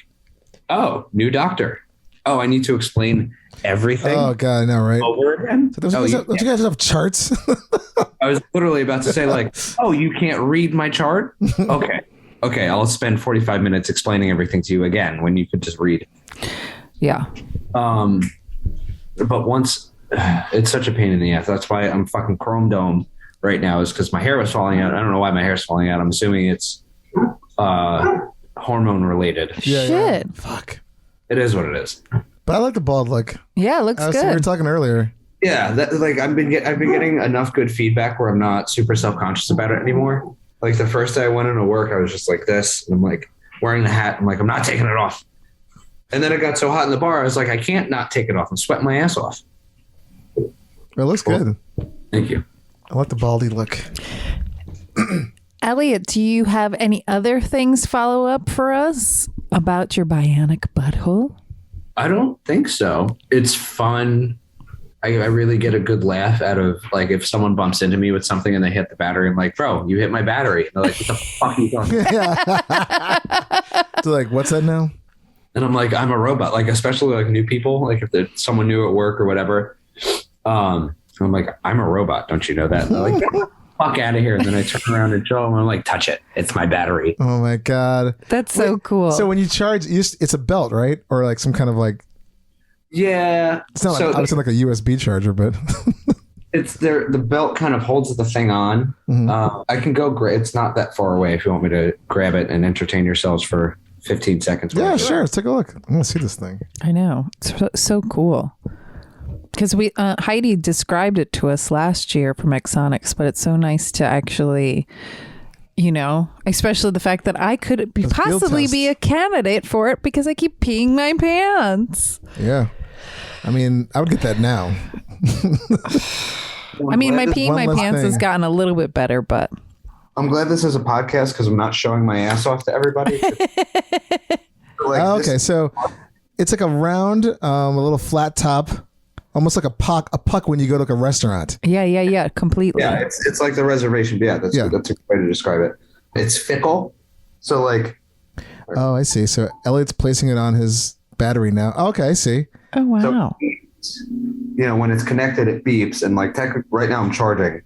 oh, new doctor. Oh, I need to explain everything. Oh god, I know, right? Over again. So don't you guys have charts? I was literally about to say like, oh, you can't read my chart? Okay, I'll spend 45 minutes explaining everything to you again when you could just read. Yeah. But once it's such a pain in the ass. That's why I'm fucking chrome dome right now, is because my hair was falling out. I don't know why my hair's falling out. I'm assuming it's hormone related. Shit. Yeah. Fuck. It is what it is. But I like the bald look. Yeah, it looks We were good. talking earlier. Yeah, like I've been getting enough good feedback where I'm not super self-conscious about it anymore. Like the first day I went into work, I was just like this, and I'm like wearing the hat. I'm like, I'm not taking it off. And then it got so hot in the bar, I was like, I can't not take it off. I'm sweating my ass off. It looks good. Thank you. I like the baldy look. Elliot, do you have any other things follow up for us about your bionic butthole? I don't think so. It's fun. I really get a good laugh out of like if someone bumps into me with something and they hit the battery. I'm like, bro, you hit my battery. And they're like, what the fuck are you talking about? So like, what's that now? And I'm like, I'm a robot. Like, especially like new people, like if there's someone new at work or whatever. I'm like, I'm a robot. Don't you know that? And they're like, get the fuck out of here. And then I turn around and show them. I'm like, touch it. It's my battery. Oh my god. That's so cool. So when you charge, it's a belt, right? Or like some kind of like. Yeah. It's not so like obviously like a USB charger, but. It's there. The belt kind of holds the thing on. Mhm. I can go. It's not that far away if you want me to grab it and entertain yourselves for 15 seconds. Yeah, sure. Let's take a look. I'm gonna see this thing. I know. It's so cool. Because Heidi described it to us last year from Axonics, but it's so nice to actually, especially the fact that I could possibly test. be a candidate for it because I keep peeing my pants. Yeah. I mean, I would get that now. I mean, my peeing one my less pants has thing. gotten a little bit better, but I'm glad this is a podcast because I'm not showing my ass off to everybody. Okay, so it's like a round, a little flat top, almost like a puck when you go to like a restaurant. yeah, completely. Yeah, it's like the reservation. Yeah, that's a good way to describe it. It's fickle. So like, Oh, I see. So Elliot's placing it on his battery now. Okay, I see. Oh, wow. when it's connected, it beeps. And like right now I'm charging.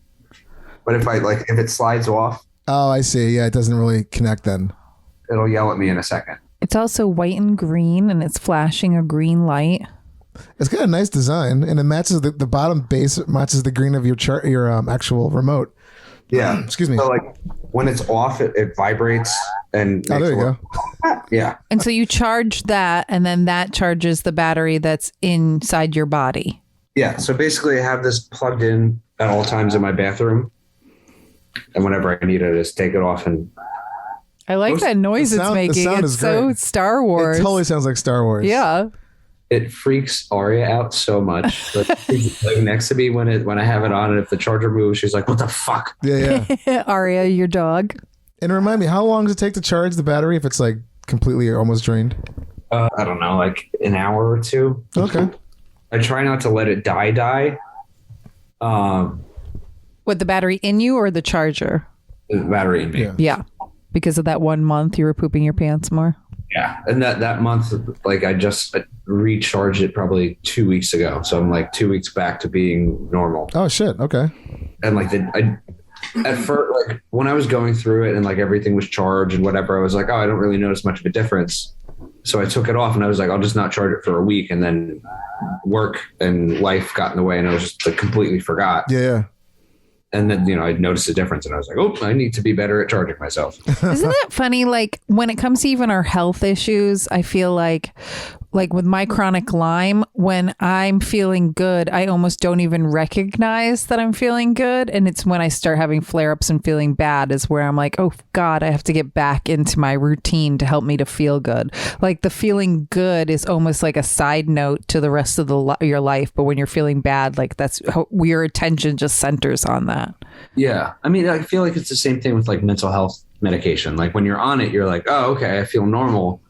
But if it slides off, Oh, I see. Yeah, it doesn't really connect then. it'll yell at me in a second. It's also white and green, and it's flashing a green light. It's got a nice design, and it matches the bottom base matches the green of your actual remote. Yeah. Excuse me. So like when it's off, it vibrates and Oh, makes there you a go. Yeah. And so you charge that, and then that charges the battery that's inside your body. Yeah. So basically I have this plugged in at all times in my bathroom. And whenever I need it, I just take it off and I like that noise the sound- the it's making. sound It's is so great. Star Wars. It totally sounds like Star Wars. Yeah. it freaks Aria out so much. Like, she's like next to me when I have it on, and if the charger moves, she's like, "What the fuck?" Yeah, yeah. Aria, your dog. And remind me, how long does it take to charge the battery if it's like completely or almost drained? I don't know, like an hour or two. Okay. I try not to let it die. What, the battery in you or the charger? The battery in me. Yeah. Yeah. Because of that 1 month you were pooping your pants more. Yeah. And that month, like I just recharged it probably 2 weeks ago. So I'm like 2 weeks back to being normal. Oh shit. Okay. And like at first, like when I was going through it and like everything was charged and whatever, I was like, oh, I don't really notice much of a difference. So I took it off and I was like, I'll just not charge it for a week. And then work and life got in the way and I was just like, completely forgot. Yeah. And then, I noticed a difference and I was like, oh, I need to be better at charging myself. Isn't that funny? Like when it comes to even our health issues, I feel like with my chronic Lyme, when I'm feeling good, I almost don't even recognize that I'm feeling good. And it's when I start having flare-ups and feeling bad is where I'm like, oh God, I have to get back into my routine to help me to feel good. Like the feeling good is almost like a side note to the rest of your life. But when you're feeling bad, like that's how your attention just centers on that. Yeah. I mean, I feel like it's the same thing with like mental health medication. Like when you're on it, you're like, oh, okay, I feel normal.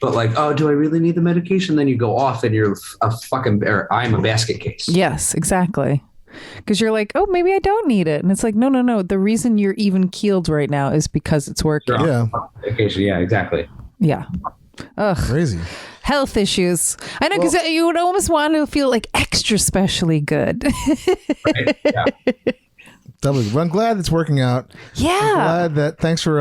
But like, oh, do I really need the medication? Then you go off and you're I'm a basket case. Yes, exactly. Because you're like, oh, maybe I don't need it. And it's like, no. The reason you're even keeled right now is because it's working. Yeah. Medication. Yeah, exactly. Yeah. Ugh. Crazy. Health issues. I know, because you would almost want to feel like extra specially good. Right? Yeah. Well, I'm glad it's working out. Yeah. I'm glad that. Thanks for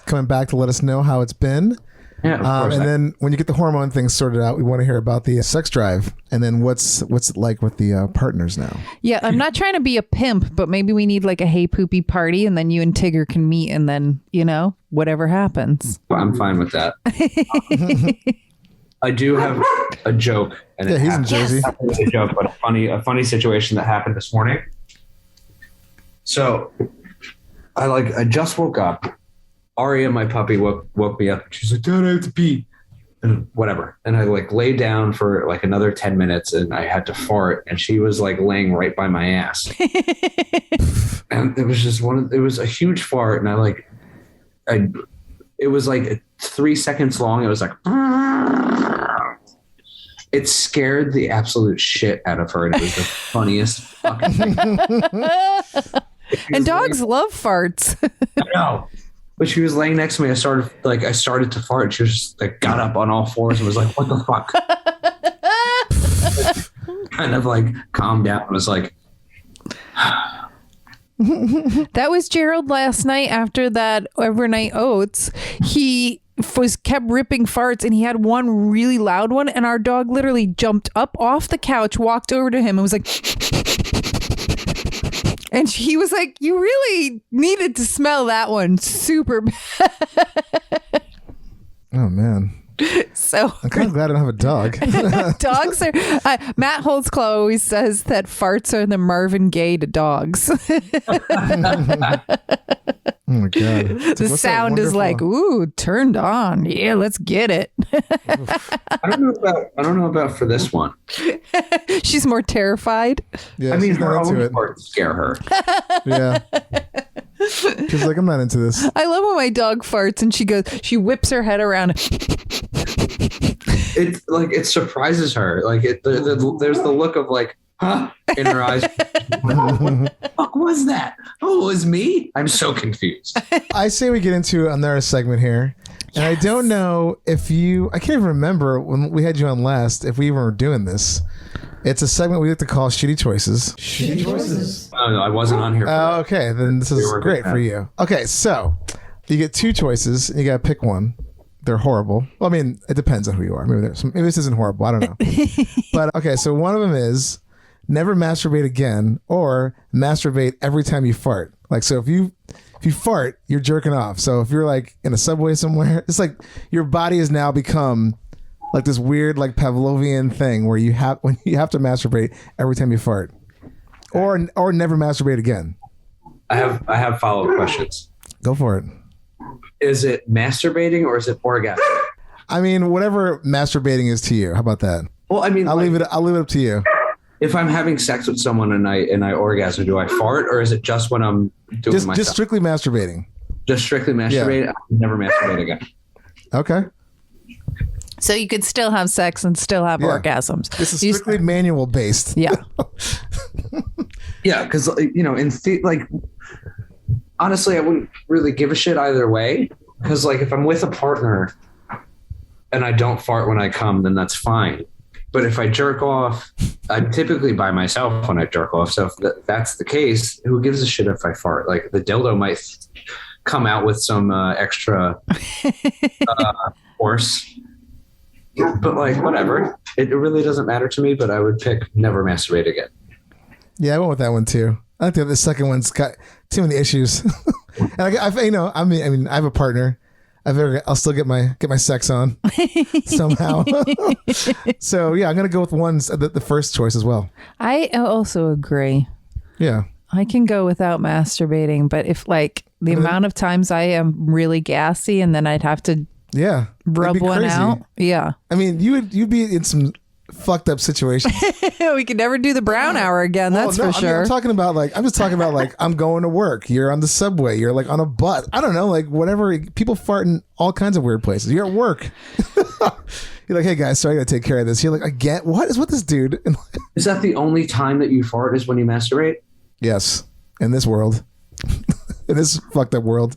coming back to let us know how it's been. Yeah, of course. And then when you get the hormone thing sorted out, we want to hear about the sex drive, and then what's it like with the partners now. Yeah, I'm not trying to be a pimp, but maybe we need like a Hey Poopy party, and then you and Tigger can meet, and then whatever happens. I'm fine with that. I do have a joke. And he's in Jersey. It's a joke, but a funny situation that happened this morning. So, I just woke up. Aria, my puppy, woke me up. She's like, Dad, I have to pee. And whatever. And I laid down for another 10 minutes and I had to fart. And she was laying right by my ass. And it was just it was a huge fart. And it was 3 seconds long. It was like, it scared the absolute shit out of her. And it was the funniest fucking thing. And dogs love farts. I know. But she was laying next to me. I started to fart. She was just got up on all fours and was like, what the fuck? Kind of calmed down and was like, That was Gerald last night after that overnight oats. He kept ripping farts and he had one really loud one and our dog literally jumped up off the couch, walked over to him and was like, and he was like, you really needed to smell that one super bad. Oh, man. So I'm kind of glad I don't have a dog. dogs are, Matt Holtzclaw always says that farts are the Marvin Gaye to dogs. Oh, my God. The sound is like, ooh, turned on. Yeah, let's get it. I don't know about for this one. She's more terrified. Yeah, I mean, she's her not into own it. farts scare her. Yeah. She's like, I'm not into this. I love when my dog farts and she whips her head around. It surprises her. There's the look of huh, in her eyes. What the fuck was that? Oh, it was me? I'm so confused. I say we get into another segment here. And I don't know I can't even remember when we had you on last, if we even were doing this. It's a segment we like to call Shitty Choices. Shitty choices. Oh, no, I wasn't on here. Okay, then this is great for you. Okay, so you get two choices and you got to pick one. They're horrible. Well, I mean, it depends on who you are. Maybe this isn't horrible. I don't know. But okay, so one of them is never masturbate again or masturbate every time you fart. So if you fart, you're jerking off. So if you're in a subway somewhere, it's like your body has now become this weird Pavlovian thing where you have to masturbate every time you fart, or never masturbate again. I have follow-up questions. Go for it. Is it masturbating or is it orgasm? I mean, whatever masturbating is to you. How about that? Well, I mean, I'll leave it up to you. If I'm having sex with someone and I orgasm, do I fart or is it just when I'm doing myself? Just strictly masturbating. Just strictly masturbate. Yeah. I would never masturbate again. Okay. So you could still have sex and still have orgasms. This is strictly manual based. Yeah. Yeah, because honestly, I wouldn't really give a shit either way. Because if I'm with a partner and I don't fart when I come, then that's fine. But if I jerk off, I'm typically by myself when I jerk off. So if that's the case, who gives a shit if I fart? The dildo might come out with some extra force. But whatever. It really doesn't matter to me, but I would pick never masturbate again. Yeah, I went with that one too. I think the second one's got too many issues. And I have a partner. I'll still get my sex on somehow. So yeah, I'm gonna go with the first choice as well. I also agree. Yeah, I can go without masturbating, but if like the amount of times I am really gassy and then I'd have to rub it'd be one crazy. out. Yeah. I mean, you'd be in some fucked up situations. We could never do the brown hour again. That's for sure. I mean, I'm just talking about like I'm going to work. You're on the subway. You're like on a bus. I don't know, like whatever. People fart in all kinds of weird places. You're at work. You're like, hey guys, sorry, I gotta take care of this. You're like, again, what is with this dude? Is that the only time that you fart is when you masturbate? Yes, in this world, in this fucked up world.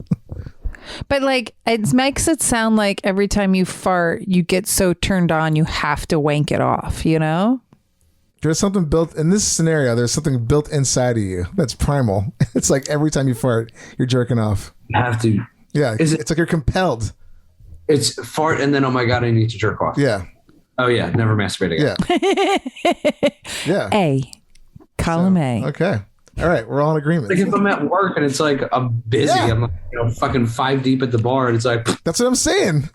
But like, it makes it sound like every time you fart, you get so turned on, you have to wank it off, you know? There's something built in this scenario. There's something built inside of you that's primal. It's like every time you fart, you're jerking off. You have to. Yeah, it's like you're compelled. It's fart and then, oh my God, I need to jerk off. Yeah. Oh yeah, never masturbate again. Yeah. A. Column A. Okay. All right, we're all in agreement. Like if I'm at work and it's like I'm busy, I'm like, fucking 5 deep at the bar, and it's like that's what I'm saying.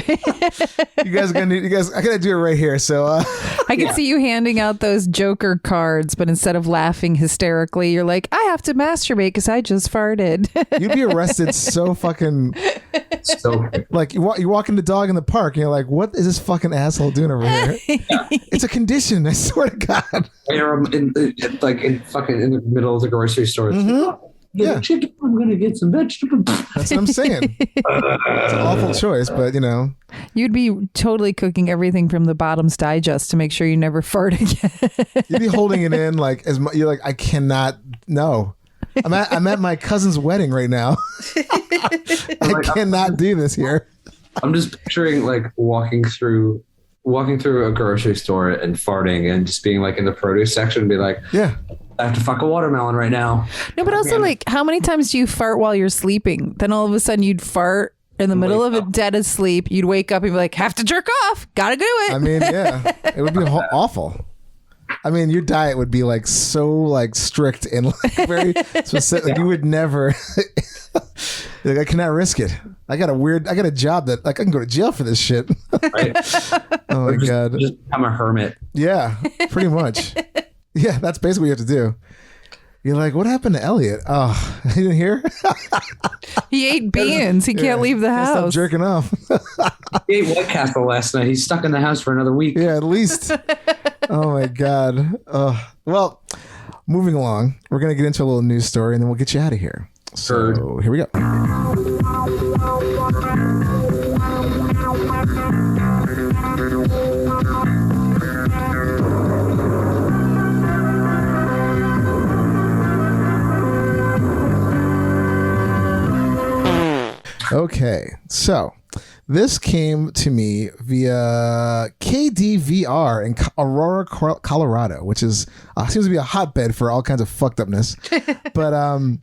You guys, I gotta do it right here. So I can see you handing out those Joker cards, but instead of laughing hysterically, you're like, I have to masturbate because I just farted. You'd be arrested so fucking. so. Like you're walking the dog in the park, and you're like, "What is this fucking asshole doing over here?" It's a condition. I swear to God. Or I'm in the middle of the grocery store. Yeah, chicken. I'm gonna get some vegetables. That's what I'm saying. It's an awful choice, but you know, you'd be totally cooking everything from the Bottom's Digest to make sure you never fart again. You'd be holding it in like you're like, I cannot. No, I'm at my cousin's wedding right now. I cannot do this here. I'm just picturing like walking through a grocery store and farting and just being like in the produce section and be like, yeah. I have to fuck a watermelon right now. No, but also like, how many times do you fart while you're sleeping? Then all of a sudden you'd fart in the middle of it, dead asleep. You'd wake up and be like, have to jerk off. Gotta do it. I mean, yeah, it would be awful. I mean, your diet would be like so like strict and like very specific. Like, you would never. Like, I cannot risk it. I got a job that like I can go to jail for this shit. Right? Oh my God. Just become a hermit. Yeah, pretty much. Yeah, that's basically what you have to do. You're like, what happened to Elliot? Oh, you didn't hear? He ate beans. He can't leave the Stop house. jerking off. He ate White Castle last night. He's stuck in the house for another week. Yeah, at least. Oh my God. Well, moving along, we're gonna get into a little news story and then we'll get you out of here. So here we go. Okay, so this came to me via KDVR in Aurora, Colorado, which is seems to be a hotbed for all kinds of fucked upness. But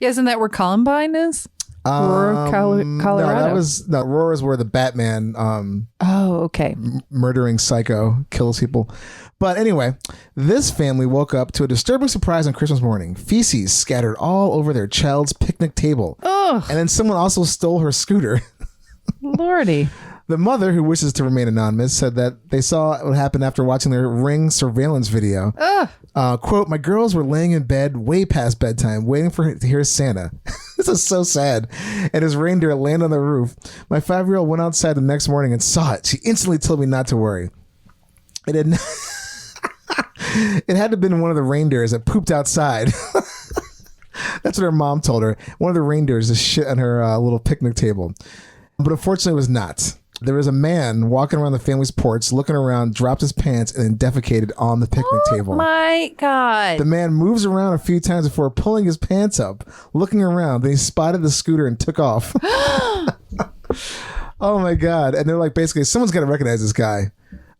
Yeah, isn't that where Columbine is? Aurora, Colorado. No, Aurora is where the Batman okay. murdering psycho kills people. But anyway, this family woke up to a disturbing surprise on Christmas morning. Feces scattered all over their child's picnic table. Oh, And then someone also stole her scooter. Lordy. The mother, who wishes to remain anonymous, said that they saw what happened after watching their Ring surveillance video. Quote, my girls were laying in bed way past bedtime, waiting to hear Santa. This is so sad. And his reindeer landed on the roof. My 5-year-old went outside the next morning and saw it. She instantly told me not to worry. It had it had to have been one of the reindeers that pooped outside. That's what her mom told her. One of the reindeers just shit on her little picnic table. But unfortunately, it was not. There was a man walking around the family's porch, looking around, dropped his pants, and then defecated on the picnic table. Oh my God. The man moves around a few times before pulling his pants up, looking around. Then he spotted the scooter and took off. Oh my God. And they're like, basically, someone's got to recognize this guy.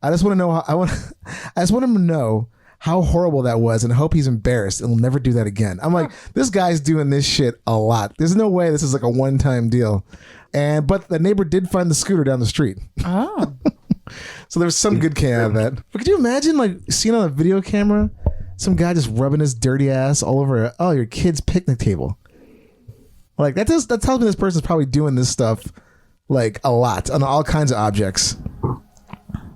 I just want to know I just want him to know how horrible that was and hope he's embarrassed and will never do that again. I'm like, this guy's doing this shit a lot. There's no way this is like a one-time deal. But the neighbor did find the scooter down the street. Oh. So there was some good came out of that. But could you imagine like seeing on a video camera some guy just rubbing his dirty ass all over your kid's picnic table. Like that tells me this person's probably doing this stuff like a lot on all kinds of objects.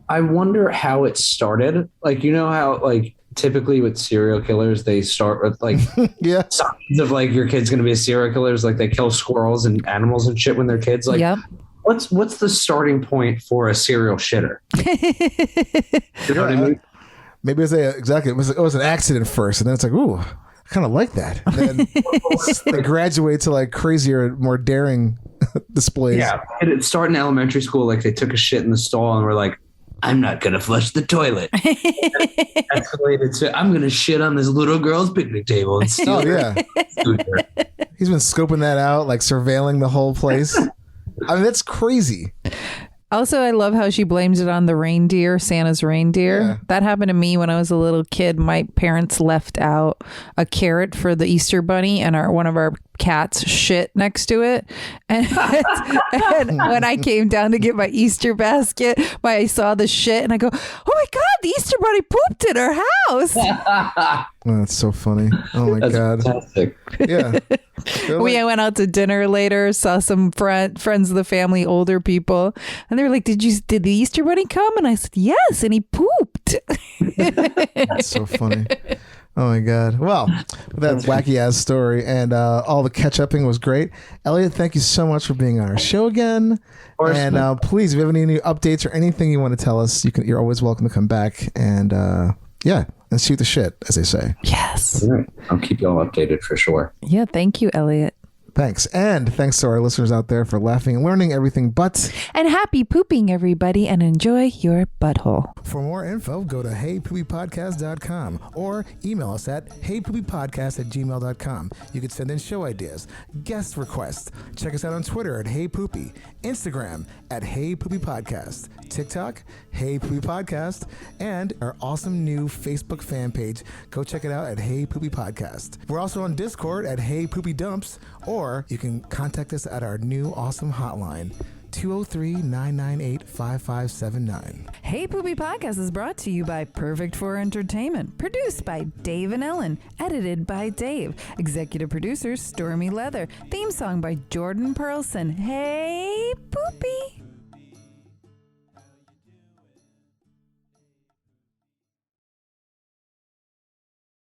I wonder how it started. Like, you know how like typically with serial killers, they start with like yeah, signs of like your kid's going to be a serial killer. Like they kill squirrels and animals and shit when they're kids. Like, Yep. what's the starting point for a serial shitter? You know what I mean? Maybe it was an accident first, and then it's like, ooh, I kind of like that. And then they graduate to like crazier, more daring displays. Yeah, it started in elementary school. Like they took a shit in the stall and were like, I'm not going to flush the toilet. Escalated to, I'm going to shit on this little girl's picnic table and steal her. He's been scoping that out, like surveilling the whole place. I mean, that's crazy. Also, I love how she blames it on the reindeer, Santa's reindeer. Yeah. That happened to me when I was a little kid. My parents left out a carrot for the Easter bunny, and one of our cats shit next to it. And when I came down to get my Easter basket, I saw the shit, and I go, "Oh my God, the Easter bunny pooped in our house." Oh, that's so funny. Oh my God. Fantastic. Yeah. We went out to dinner later, saw some friends of the family, older people, and they were like, did the Easter bunny come? And I said, yes, and he pooped. That's so funny. Oh my God. Well, that wacky ass story and all the catch upping was great. Elliot, thank you so much for being on our show again. And please, if you have any new updates or anything you want to tell us, you're always welcome to come back and and shoot the shit, as they say. Yes. All right. I'll keep you all updated for sure. Yeah, thank you, Elliot. Thanks. And thanks to our listeners out there for laughing and learning everything but. And happy pooping, everybody, and enjoy your butthole. For more info, go to heypoopypodcast.com or email us at heypoopypodcast@gmail.com. You can send in show ideas, guest requests. Check us out on Twitter at heypoopy, Instagram at heypoopypodcast, TikTok, heypoopypodcast, and our awesome new Facebook fan page. Go check it out at heypoopypodcast. We're also on Discord at heypoopydumps, or you can contact us at our new awesome hotline, 203-998-5579. Hey Poopy Podcast is brought to you by Perfect for Entertainment. Produced by Dave and Ellen. Edited by Dave. Executive producers Stormy Leather. Theme song by Jordan Perlson. Hey Poopy.